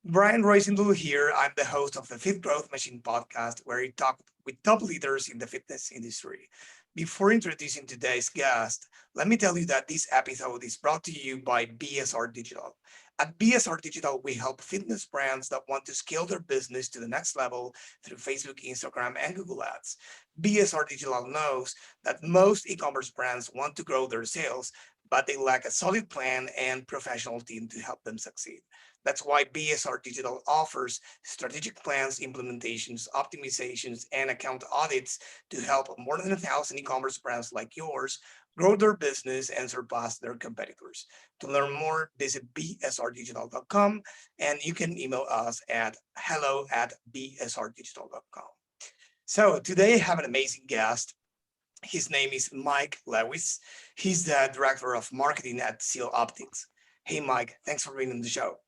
Brian Roisentul here. I'm the host of the Fit Growth Machine podcast, where we talk with top leaders in the fitness industry. Before introducing today's guest, let me tell you that this episode is brought to you by BSR Digital. At BSR Digital, we help fitness brands that want to scale their business to the next level through Facebook, Instagram, and Google Ads. BSR Digital knows that most e-commerce brands want to grow their sales, but they lack a solid plan and professional team to help them succeed. That's why BSR Digital offers strategic plans, implementations, optimizations, and account audits to help more than 1,000 e-commerce brands like yours grow their business and surpass their competitors. To learn more, visit bsrdigital.com and you can email us at hello@bsrdigital.com. So today I have an amazing guest. His name is Mike Lewis. He's the director of marketing at Zeal Optics. Hey, Mike, thanks for being on the show.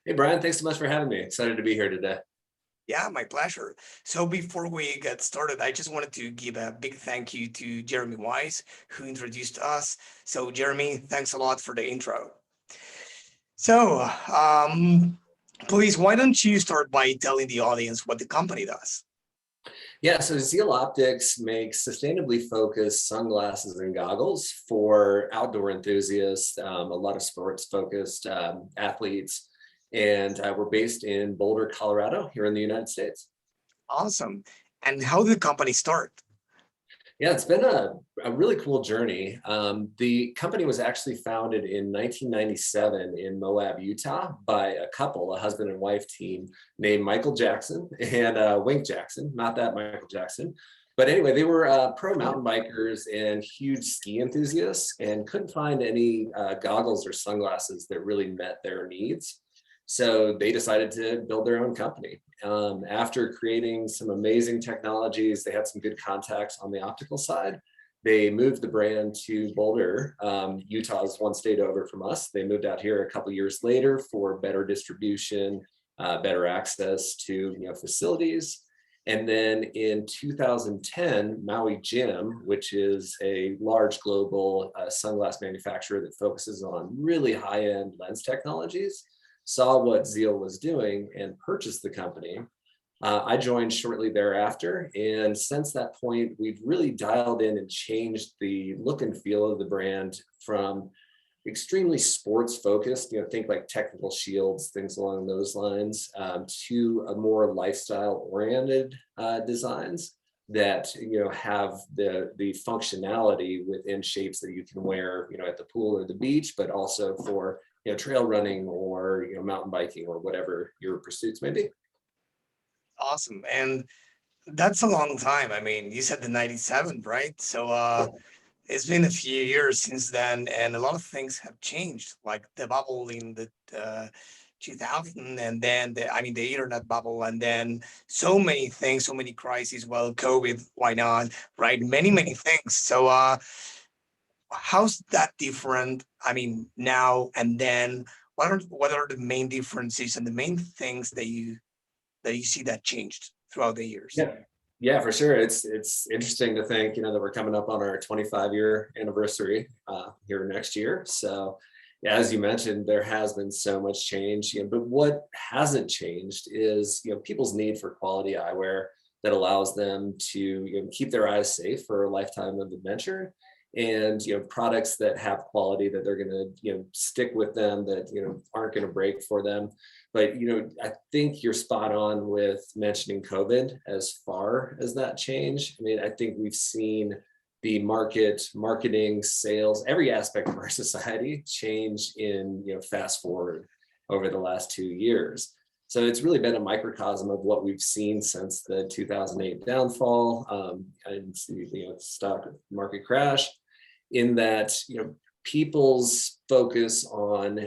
Hey, Brian, thanks so much for having me. Excited to be here today. Yeah, my pleasure. So before we get started, I just wanted to give a big thank you to Jeremy Wise, who introduced us. So Jeremy, thanks a lot for the intro. So please, why don't you start by telling the audience what the company does? Yeah, so Zeal Optics makes sustainably focused sunglasses and goggles for outdoor enthusiasts, a lot of sports-focused athletes, and we're based in Boulder, Colorado, here in the United States. Awesome. And how did the company start? Yeah, it's been a really cool journey. The company was actually founded in 1997 in Moab, Utah by a couple, a husband and wife team named Michael Jackson and Wink Jackson, not that Michael Jackson. But anyway, they were pro mountain bikers and huge ski enthusiasts and couldn't find any goggles or sunglasses that really met their needs. So they decided to build their own company. After creating some amazing technologies, they had some good contacts on the optical side. They moved the brand to Boulder. Utah is one state over from us. They moved out here a couple years later for better distribution, better access to facilities. And then in 2010, Maui Jim, which is a large global sunglass manufacturer that focuses on really high-end lens technologies, saw what Zeal was doing and purchased the company. I joined shortly thereafter. And since that point, we've really dialed in and changed the look and feel of the brand from extremely sports focused, think like technical shields, things along those lines, to a more lifestyle oriented designs that have the functionality within shapes that you can wear at the pool or the beach, but also for trail running or mountain biking or whatever your pursuits may be. Awesome. And that's a long time. I mean, you said the 97, right? So it's been a few years since then, and a lot of things have changed, like the bubble in the 2000, and then the internet bubble, and then so many things, so many crises. Well, COVID, why not, right? Many things. So how's that different? I mean, now and then, what are the main differences and the main things that you see that changed throughout the years? Yeah, for sure. It's interesting to think, that we're coming up on our 25-year anniversary here next year. So, yeah, as you mentioned, there has been so much change. But what hasn't changed is people's need for quality eyewear that allows them to keep their eyes safe for a lifetime of adventure, and products that have quality that they're going to stick with them, that aren't going to break for them. But I think you're spot on with mentioning COVID as far as that change. I mean, I think we've seen the marketing, sales, every aspect of our society change in fast forward over the last 2 years. So it's really been a microcosm of what we've seen since the 2008 downfall and stock market crash, in that people's focus on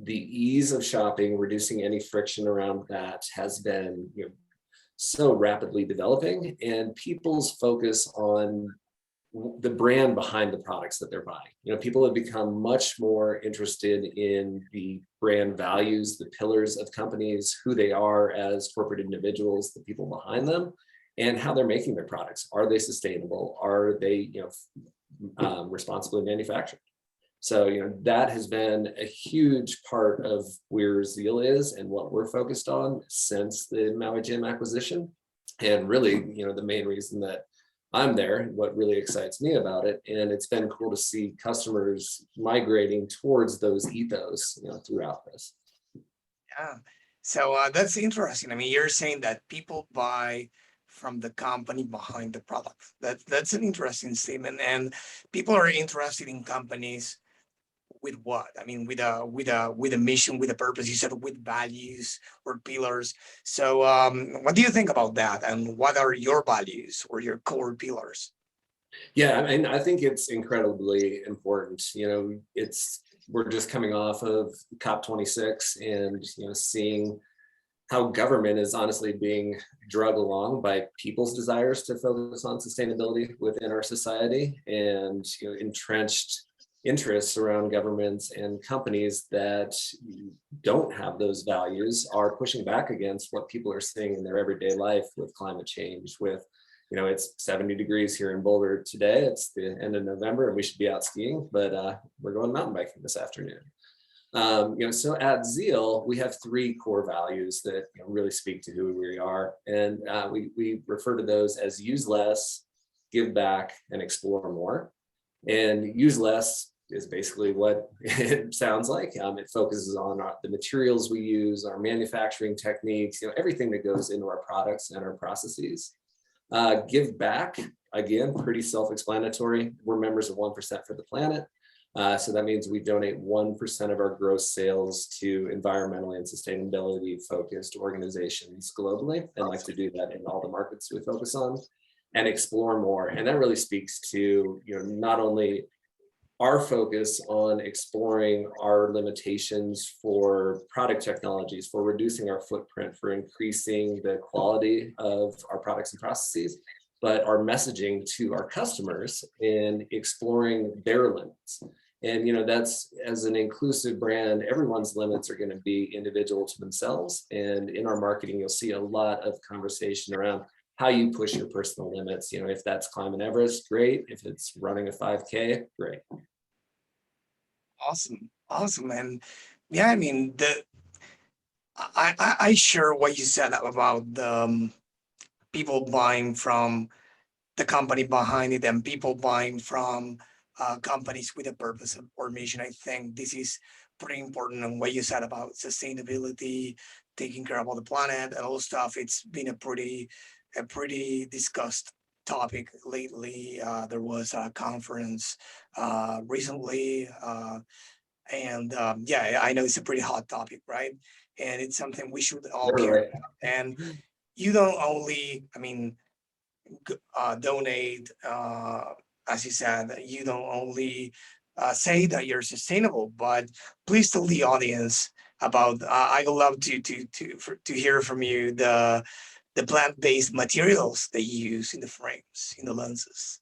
the ease of shopping, reducing any friction around that, has been so rapidly developing, and people's focus on the brand behind the products that they're buying. People have become much more interested in the brand values, the pillars of companies, who they are as corporate individuals, the people behind them, and how they're making their products. Are they sustainable? Are they responsibly manufactured? So, that has been a huge part of where Zeal is and what we're focused on since the Maui Jim acquisition. And really, the main reason that I'm there, what really excites me about it. And it's been cool to see customers migrating towards those ethos, throughout this. Yeah. So that's interesting. I mean, you're saying that people buy from the company behind the product. That's an interesting statement. And people are interested in companies with what? I mean, with a mission, with a purpose. You said with values or pillars. So what do you think about that? And what are your values or your core pillars? Yeah, I mean, I think it's incredibly important. We're just coming off of COP26 and seeing how government is honestly being drug along by people's desires to focus on sustainability within our society, and entrenched interests around governments and companies that don't have those values are pushing back against what people are seeing in their everyday life with climate change. With it's 70 degrees here in Boulder today. It's the end of November and we should be out skiing, but we're going mountain biking this afternoon. So at Zeal, we have three core values that really speak to who we are. And we refer to those as use less, give back, and explore more. And use less is basically what it sounds like. It focuses on the materials we use, our manufacturing techniques, everything that goes into our products and our processes. Give back, again, pretty self-explanatory. We're members of 1% for the Planet. So that means we donate 1% of our gross sales to environmentally and sustainability focused organizations globally, and like to do that in all the markets we focus on. And explore more. And that really speaks to not only our focus on exploring our limitations for product technologies, for reducing our footprint, for increasing the quality of our products and processes, but our messaging to our customers in exploring their limits. And that's, as an inclusive brand, everyone's limits are going to be individual to themselves. And in our marketing, you'll see a lot of conversation around how you push your personal limits. If that's climbing Everest, great. If it's running a 5K, great. Awesome. And yeah, I mean, I share what you said about the people buying from the company behind it and people buying from companies with a purpose or mission. I think this is pretty important. And what you said about sustainability, taking care about the planet and all stuff, it's been a pretty discussed topic lately. There was a conference recently, and yeah, I know it's a pretty hot topic, right? And it's something we should all care Right. about. And you don't only, I mean, donate, as you said, you don't only say that you're sustainable, but please tell the audience about. I would love to hear from you the plant-based materials that you use in the frames, in the lenses.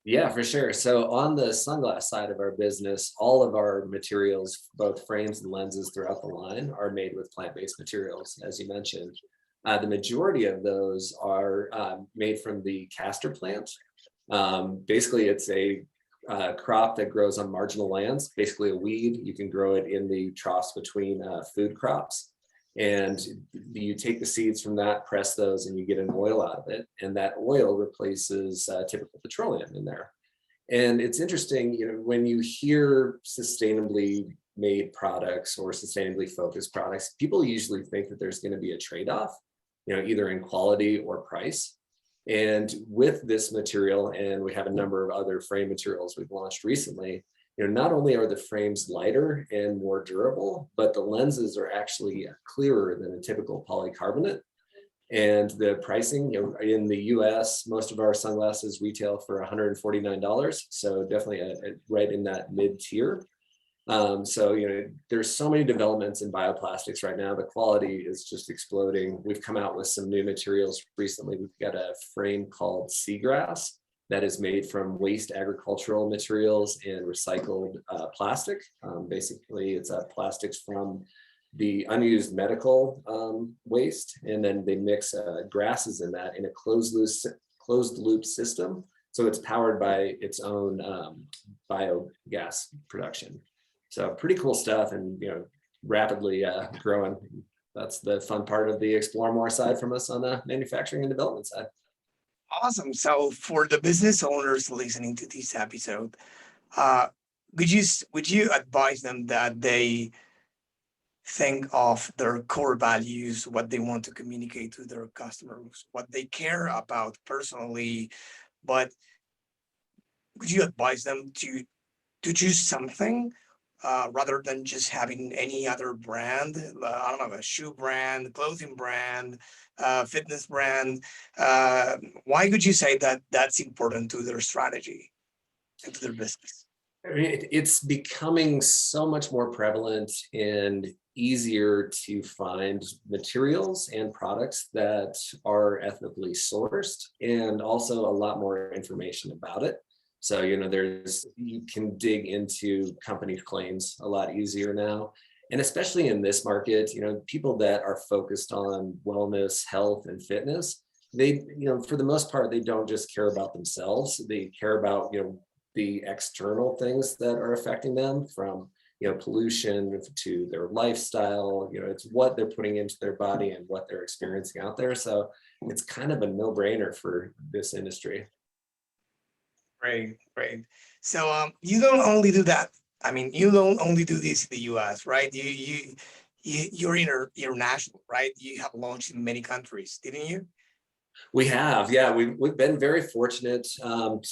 Yeah, for sure. So on the sunglass side of our business, all of our materials, both frames and lenses throughout the line, are made with plant-based materials, as you mentioned. The majority of those are made from the castor plant. Basically, it's a crop that grows on marginal lands, basically a weed. You can grow it in the troughs between food crops. And you take the seeds from that, press those, and you get an oil out of it. And that oil replaces typical petroleum in there. And it's interesting, when you hear sustainably made products or sustainably focused products, people usually think that there's going to be a trade-off, either in quality or price. And with this material, and we have a number of other frame materials we've launched recently, not only are the frames lighter and more durable, but the lenses are actually clearer than a typical polycarbonate. And the pricing, in the US, most of our sunglasses retail for $149. So definitely right in that mid-tier. So, there's so many developments in bioplastics right now. The quality is just exploding. We've come out with some new materials recently. We've got a frame called Seagrass that is made from waste agricultural materials and recycled plastic. Basically, it's plastics from the unused medical waste, and then they mix grasses in that in a closed loop system. So it's powered by its own biogas production. So pretty cool stuff, and rapidly growing. That's the fun part of the explore more side from us on the manufacturing and development side. Awesome. So for the business owners listening to this episode, uh, would you advise them that they think of their core values, what they want to communicate to their customers, what they care about personally, but would you advise them to choose something rather than just having any other brand? I don't know, a shoe brand, clothing brand, fitness brand. Uh, why would you say that that's important to their strategy and to their business? I mean, it's becoming so much more prevalent and easier to find materials and products that are ethically sourced, and also a lot more information about it. So, you can dig into company claims a lot easier now. And especially in this market, people that are focused on wellness, health, and fitness, they, for the most part, they don't just care about themselves. They care about, the external things that are affecting them, from pollution to their lifestyle. It's what they're putting into their body and what they're experiencing out there. So it's kind of a no-brainer for this industry. Great, great. So you don't only do that. I mean, you don't only do this in the US, right? You're international, right? You have launched in many countries, didn't you? We have, yeah, we've been very fortunate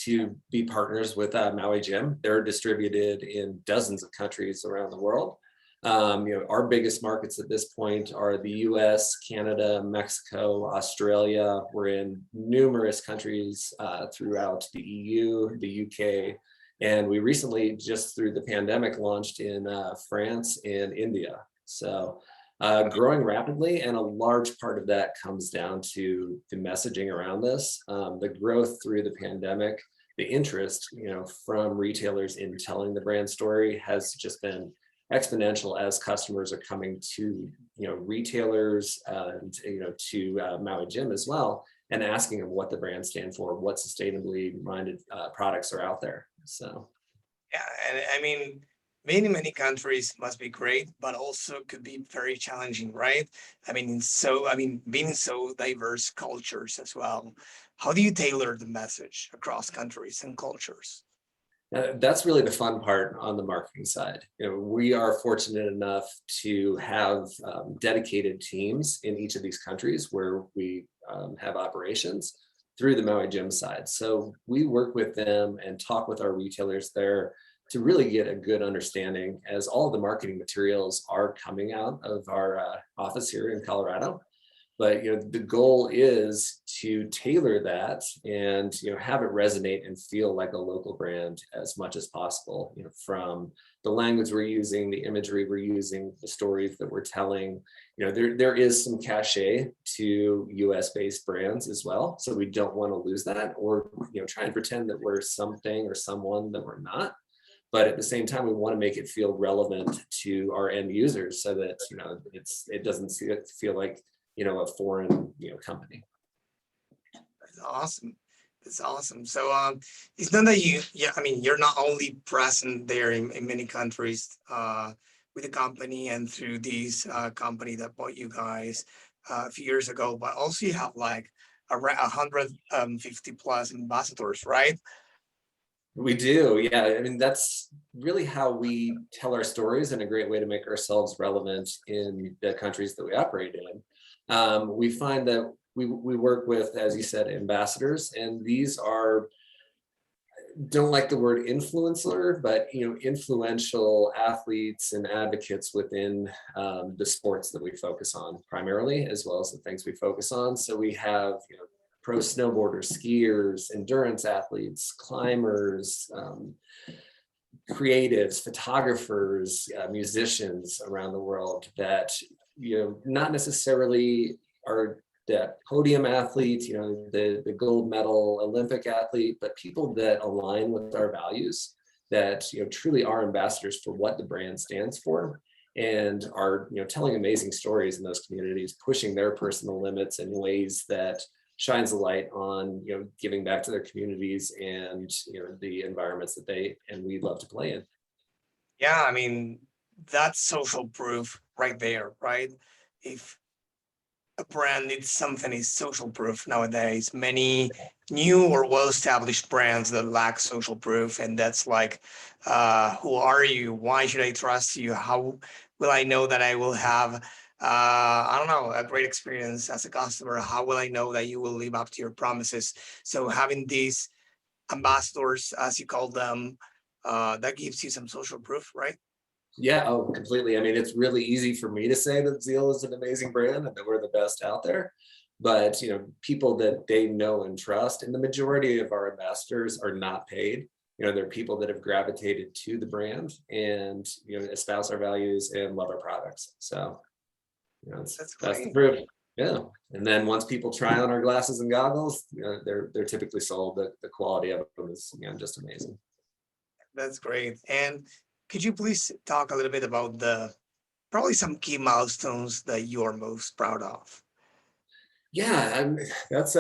to be partners with Maui Gym. They're distributed in dozens of countries around the world. Our biggest markets at this point are the US, Canada, Mexico, Australia. We're in numerous countries throughout the EU, the UK, and we recently, just through the pandemic, launched in France and India. So growing rapidly, and a large part of that comes down to the messaging around this. The growth through the pandemic, the interest, from retailers in telling the brand story has just been exponential as customers are coming to, retailers and, to Maui Gym as well, and asking them what the brand stand for, what sustainably minded products are out there. So. Yeah, and I mean, many countries must be great, but also could be very challenging, right? Being so diverse cultures as well. How do you tailor the message across countries and cultures? That's really the fun part on the marketing side. We are fortunate enough to have dedicated teams in each of these countries where we have operations through the Maui Gym side. So we work with them and talk with our retailers there to really get a good understanding, as all of the marketing materials are coming out of our office here in Colorado. But the goal is to tailor that and have it resonate and feel like a local brand as much as possible. From the language we're using, the imagery we're using, the stories that we're telling. There is some cachet to US based brands as well, so we don't want to lose that, or try and pretend that we're something or someone that we're not. But at the same time, we want to make it feel relevant to our end users, so that it doesn't feel like a foreign company. That's awesome. That's awesome. So it's not that you're not only present there in many countries with the company and through this company that bought you guys a few years ago, but also you have like around 150 plus ambassadors, right? We do, yeah. I mean, that's really how we tell our stories, and a great way to make ourselves relevant in the countries that we operate in. We find that we work with, as you said, ambassadors, and these are, don't like the word influencer, but influential athletes and advocates within the sports that we focus on primarily, as well as the things we focus on. So we have pro snowboarders, skiers, endurance athletes, climbers, creatives, photographers, musicians around the world that not necessarily are the podium athlete, the gold medal Olympic athlete, but people that align with our values, that truly are ambassadors for what the brand stands for, and are telling amazing stories in those communities, pushing their personal limits in ways that shines a light on, giving back to their communities and, the environments that they and we love to play in. Yeah, I mean, that's social proof right there, right? If a brand needs something, is social proof nowadays. Many new or well-established brands that lack social proof, and that's like, who are you? Why should I trust you? How will I know that I will have, I don't know, a great experience as a customer? How will I know that you will live up to your promises? So having these ambassadors, as you call them, that gives you some social proof, right? Yeah, oh, completely. I mean, it's really easy for me to say that Zeal is an amazing brand and that we're the best out there. But, people that they know and trust, and the majority of our ambassadors are not paid. They're people that have gravitated to the brand and, espouse our values and love our products. So, That's that's the great. proof. Yeah. And then once people try on our glasses and goggles, they're typically sold. The quality of them is, just amazing. That's great. And could you please talk a little bit about the probably some key milestones that you are most proud of? Yeah, that's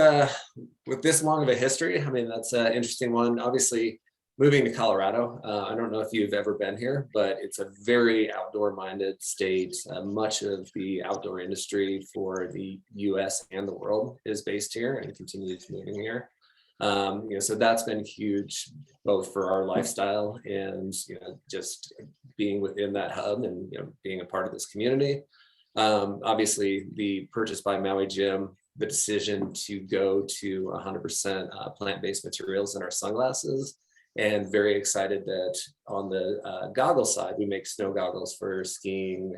with this long of a history. I mean, that's an interesting one. Obviously, moving to Colorado. I don't know if you've ever been here, but it's a very outdoor-minded state. Much of the outdoor industry for the U.S. and the world is based here and continues moving here. So that's been huge, both for our lifestyle and just being within that hub and being a part of this community. Obviously, the purchase by Maui Jim, the decision to go to 100% plant-based materials in our sunglasses, and very excited that on the goggle side, we make snow goggles for skiing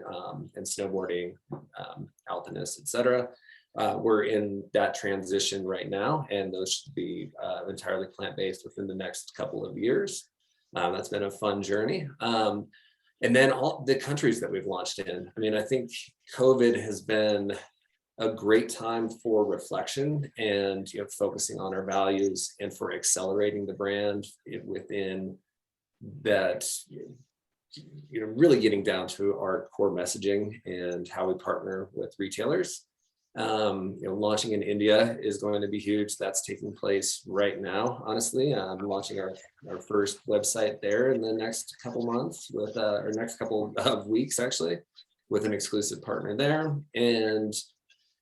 and snowboarding, alpinists, etc. We're in that transition right now, and those should be entirely plant-based within the next couple of years. That's been a fun journey. And then all the countries that we've launched in. I mean, I think COVID has been a great time for reflection and focusing on our values and for accelerating the brand within that, really getting down to our core messaging and how we partner with retailers. Launching in India is going to be huge. That's taking place right now. Honestly, I'm launching our first website there in the next couple months with our next couple of weeks, actually, with an exclusive partner there. And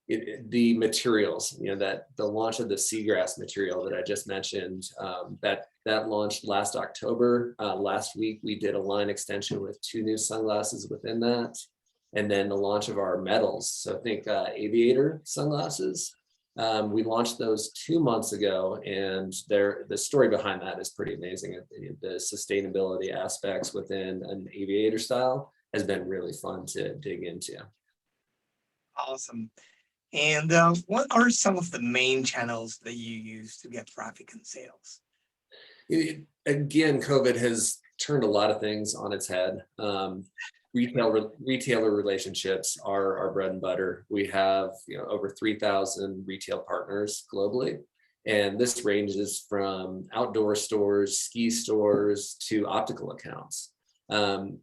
the materials, that the launch of the seagrass material that I just mentioned, that launched last October. Last week, we did a line extension with 2 new sunglasses within that. And then the launch of our metals. So think aviator sunglasses. We launched those 2 months ago, and the story behind that is pretty amazing. The sustainability aspects within an aviator style has been really fun to dig into. Awesome. And what are some of the main channels that you use to get traffic and sales? Again, COVID has turned a lot of things on its head. Retailer relationships are our bread and butter. We have over 3,000 retail partners globally, and this ranges from outdoor stores, ski stores, to optical accounts.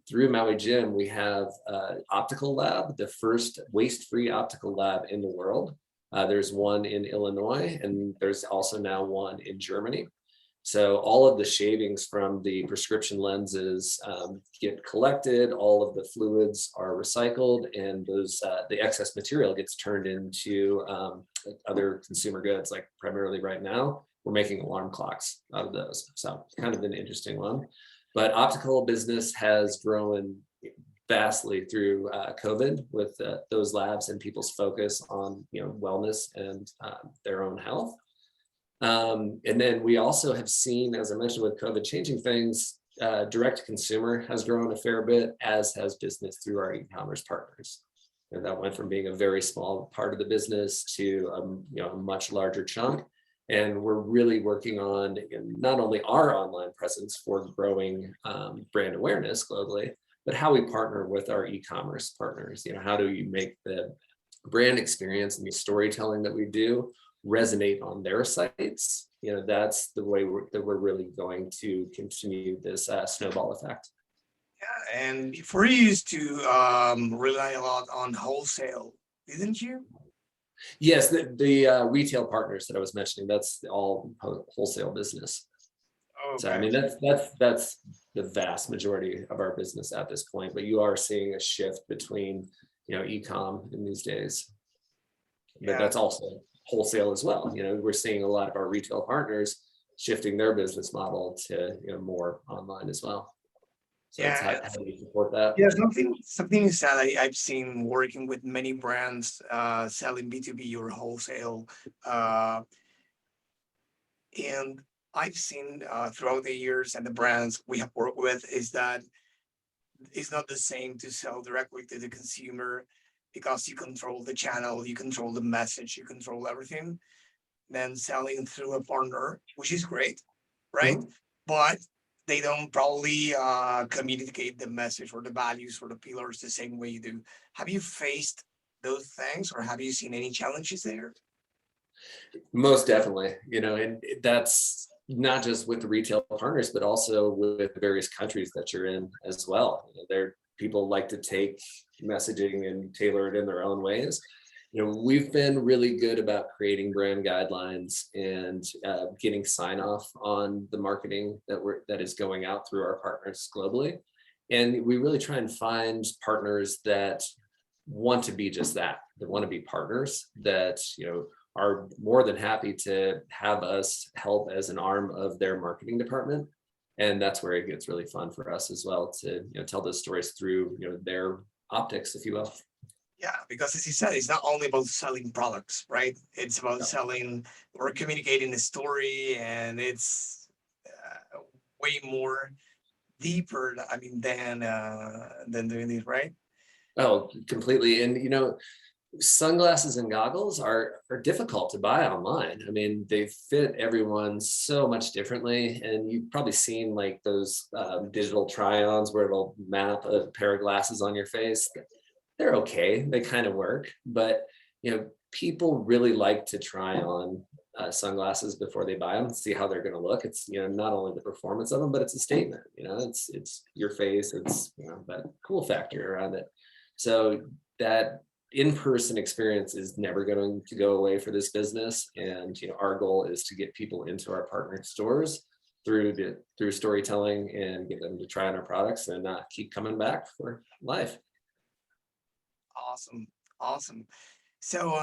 Through Maui Jim, we have an optical lab, the first waste-free optical lab in the world. There's one in Illinois, and there's also now one in Germany. So all of the shavings from the prescription lenses get collected, all of the fluids are recycled, and the excess material gets turned into other consumer goods, like primarily right now, we're making alarm clocks out of those. So kind of an interesting one. But optical business has grown vastly through COVID with those labs and people's focus on wellness and their own health. And then we also have seen, as I mentioned, with COVID changing things, direct to consumer has grown a fair bit, as has business through our e-commerce partners. And that went from being a very small part of the business to a much larger chunk. And we're really working on not only our online presence for growing brand awareness globally, but how we partner with our e-commerce partners. How do you make the brand experience and the storytelling that we do resonate on their sites? That's the way that we're really going to continue this snowball effect. Yeah, and before you used to rely a lot on wholesale, didn't you? Yes, the retail partners that I was mentioning, that's all wholesale business. So I Okay. mean, that's the vast majority of our business at this point, but you are seeing a shift between, e-com in these days. But Yeah. that's also wholesale as well. We're seeing a lot of our retail partners shifting their business model to, more online as well. So it's Yeah. how do you support that? Yeah, something is that I've seen working with many brands selling B2B or wholesale. And I've seen throughout the years and the brands we have worked with is that it's not the same to sell directly to the consumer because you control the channel, you control the message, you control everything. Then selling through a partner, which is great, right? Mhm. But they don't probably communicate the message or the values or the pillars the same way you do. Have you faced those things or have you seen any challenges there? Most definitely, and that's not just with the retail partners, but also with the various countries that you're in as well. There, people like to take messaging and tailor it in their own ways. We've been really good about creating brand guidelines and getting sign off on the marketing that is going out through our partners globally. And we really try and find partners that want to be just that. They want to be partners that, are more than happy to have us help as an arm of their marketing department. And that's where it gets really fun for us as well to, tell those stories through, their optics, if you will. Yeah, because as you said, it's not only about selling products, right? It's about Yeah. selling or communicating the story, and it's way more deeper. I mean, than doing this, right? Oh, completely. And sunglasses and goggles are difficult to buy online. I mean, they fit everyone so much differently, and you've probably seen like those digital try-ons where it'll map a pair of glasses on your face. They're okay, they kind of work, but people really like to try on sunglasses before they buy them, see how they're going to look. It's not only the performance of them, but it's a statement. It's your face. It's that cool factor around it. So that in-person experience is never going to go away for this business, and our goal is to get people into our partner stores through storytelling and get them to try on our products and keep coming back for life. Awesome, awesome. So,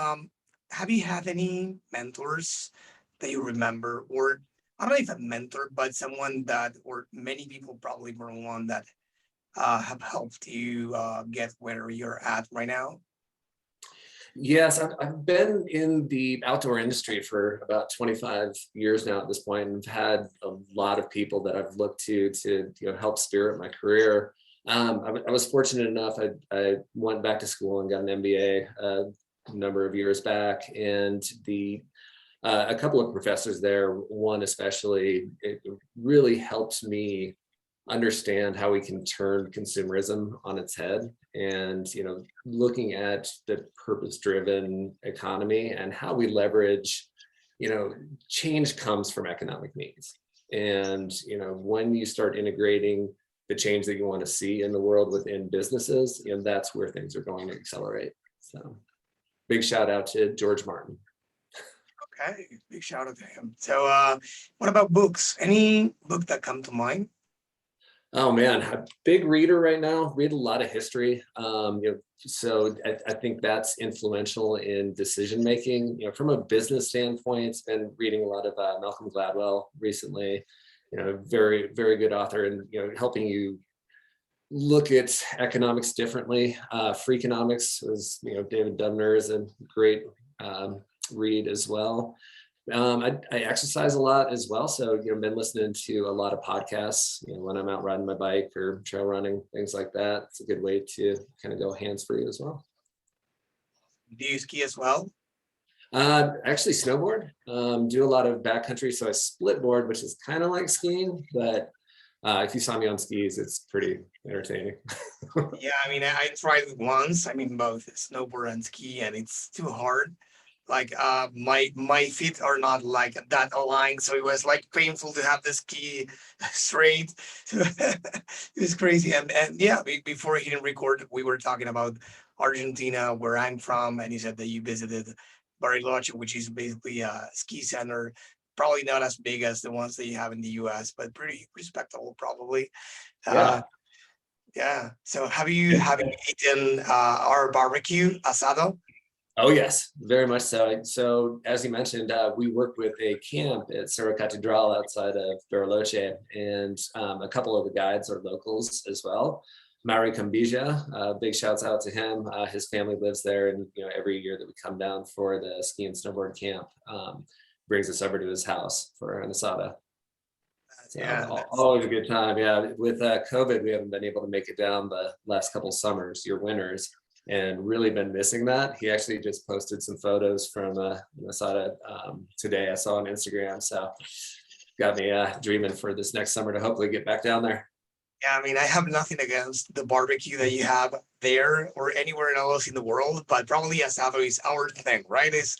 have you had any mentors that you remember, or I don't know if a mentor, but someone that, or many people probably were one that have helped you get where you're at right now? Yes, I've been in the outdoor industry for about 25 years now at this point, and I've had a lot of people that I've looked to help spirit my career. I was fortunate enough. I went back to school and got an MBA a number of years back, and a couple of professors there, one especially, it really helped me understand how we can turn consumerism on its head, and looking at the purpose driven economy and how we leverage, change comes from economic needs. And when you start integrating the change that you want to see in the world within businesses, that's where things are going to accelerate. So big shout out to George Martin. Okay, big shout out to him. So, what about books? Any book that come to mind? Oh man, a big reader right now. Read a lot of history. So I think that's influential in decision making. From a business standpoint, been reading a lot of Malcolm Gladwell recently. Very very good author, and helping you look at economics differently. Freakonomics was David Dubner is a great read as well. I exercise a lot as well, so been listening to a lot of podcasts. When I'm out riding my bike or trail running, things like that. It's a good way to kind of go hands free as well. Do you ski as well? Actually, snowboard. Do a lot of backcountry, so I split board, which is kind of like skiing, but if you saw me on skis, it's pretty entertaining. Yeah, I mean, I tried it once. I mean, both snowboard and ski, and it's too hard. Like, my feet are not like that aligned, so it was like painful to have the ski straight. It was crazy. And yeah, before hitting record, we were talking about Argentina, where I'm from, and you said that you visited Bariloche, which is basically a ski center, probably not as big as the ones that you have in the US, but pretty respectable probably. Uh, Yeah. yeah. So have you eaten our barbecue asado? Oh yes, very much so. So as you mentioned, we work with a camp at Cerro Catedral outside of Bariloche, and a couple of the guides are locals as well. Mauri Cambija, big shouts out to him. His family lives there, and every year that we come down for the ski and snowboard camp, brings us over to his house for an asada. So Yeah, that's always a good time. Yeah, with COVID, we haven't been able to make it down the last couple summers, your winters, and really been missing that. He actually just posted some photos from Masada today. I saw on Instagram, so got me dreaming for this next summer to hopefully get back down there. yeah. I mean, I have nothing against the barbecue that you have there or anywhere else in the world, but probably asado is our thing, right? Is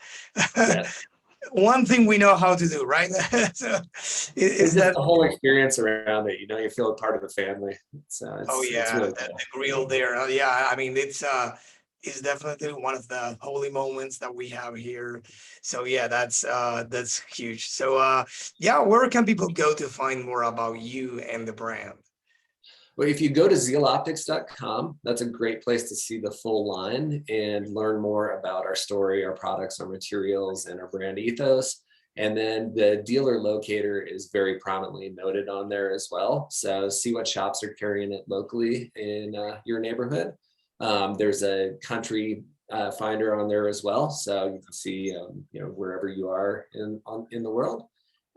Yes, one thing we know how to do, right? So it's is just that? the whole experience around it. You feel a part of the family. So Oh it's yeah, really the cool. grill there. Yeah, I mean it's definitely one of the holy moments that we have here. So yeah, that's huge. So yeah, where can people go to find more about you and the brand? Well, if you go to zealoptics.com, that's a great place to see the full line and learn more about our story, our products, our materials, and our brand ethos. And then the dealer locator is very prominently noted on there as well. So see what shops are carrying it locally in your neighborhood. There's a country finder on there as well, so you can see wherever you are in the world.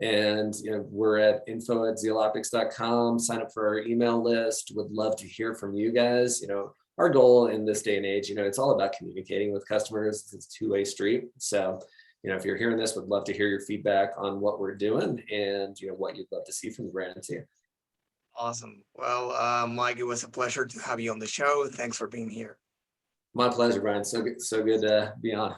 And we're at info@zealoptics.com. Sign up for our email list. Would love to hear from you guys. Our goal in this day and age, it's all about communicating with customers. It's a two-way street. So, if you're hearing this, would love to hear your feedback on what we're doing and what you'd love to see from the brand too. Awesome. Well, Mike, it was a pleasure to have you on the show. Thanks for being here. My pleasure, Brian. So good to be on.